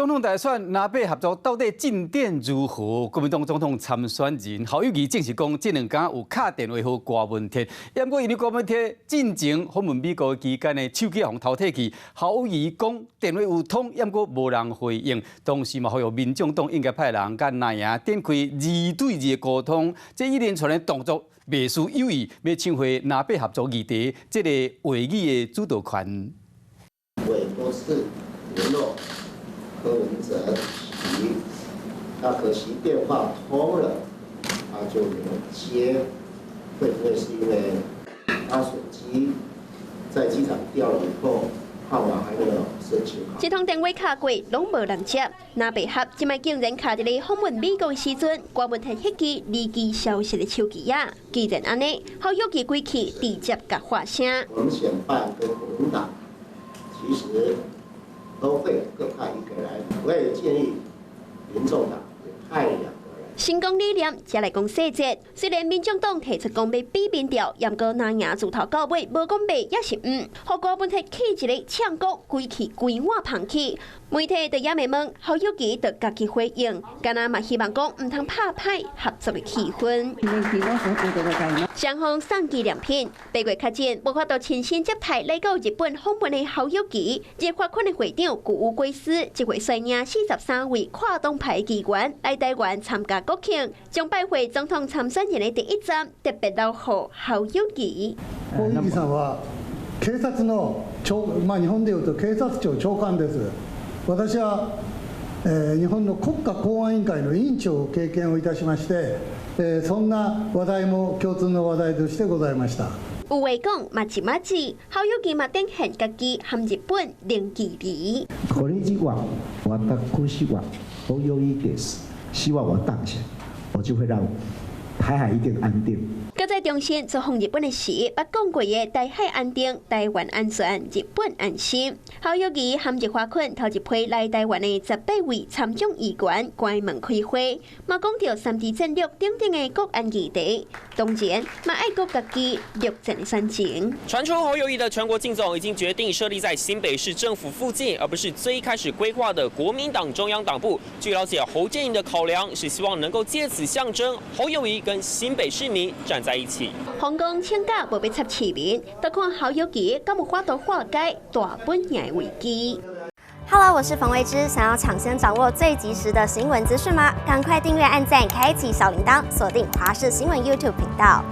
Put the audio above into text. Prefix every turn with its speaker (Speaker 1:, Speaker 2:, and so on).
Speaker 1: 总统大选南北合作到底进展如何？国民党总统参选人侯友宜证实讲，这2天有敲电话给郭文铁，不过因为郭文铁进前访问美国期间的手机互偷摕去，侯友宜讲电话有通，不过无人回应。同时嘛，呼吁民众党应该派人甲蓝营展开2对2的沟通，这一连串的动作。 未输有意要抢回南北合作议题，这个会议的主导权。
Speaker 2: 委托是联络柯文哲席，那可惜电话通了，他就没有接，会不会是因为他手机在机场掉了以后？
Speaker 3: 一通电话敲过，拢无人接。南北合即摆竟然卡伫咧访问美国的时阵，郭文铁迄支离奇消息的手机啊！既然安尼，侯友宜归去直接甲发声。
Speaker 2: 我们选办跟国民党其实都会各派一个人，我也建议民众党也派2个人。
Speaker 3: 成功理念才来讲细节。虽然民众党提出讲要比民调，不过蓝营自头到尾无讲袂也是唔。互郭文铁起一个呛国，规气规碗捧起。媒体就也未问，侯友宜就家己回应，敢若嘛希望讲唔通拍歹合作的气氛。双方送纪念品，8月较前无法度亲身接待来到日本访问的侯友宜，日法群的会长古乌圭司，这回率领43位跨党派议员来台湾参加国庆，将拜会总统参选人的第一站，特别留予侯友宜。
Speaker 4: 侯友宜さんは警察の日本でいうと警察庁長官です。私は、日本の国家公安委員会の委員長を経験をいたしまして、そんな話題も共通の話題としてございました。
Speaker 3: 有话讲，嘛是嘛是，侯友宜嘛展现家己和日本零距离。
Speaker 2: これ以往私は侯友宜です。希望我当选，我就会让台海一定安定。
Speaker 3: 搁在中心做访日本的时，捌讲过的台海安定、台湾安全、日本安心。侯友宜和日华群头一批来台湾的18位参众议员关门开会，嘛讲到3D战略等等的国安议题，当然嘛爱国家己陆战的煽情。
Speaker 5: 传出侯友宜的全国竞总已经决定设立在新北市政府附近，而不是最开始规划的国民党中央党部。据了解，侯建营的考量是希望能够借此象征侯友宜跟新北市民站在一起。
Speaker 3: 香港请假无要插市民，就看侯友宜敢有法度化解大本营的危机。
Speaker 6: Hello， 我是冯薇芝，想要抢先掌握最及时的新闻资讯吗？赶快订阅、按赞、开启小铃铛，锁定华视新闻 YouTube 频道。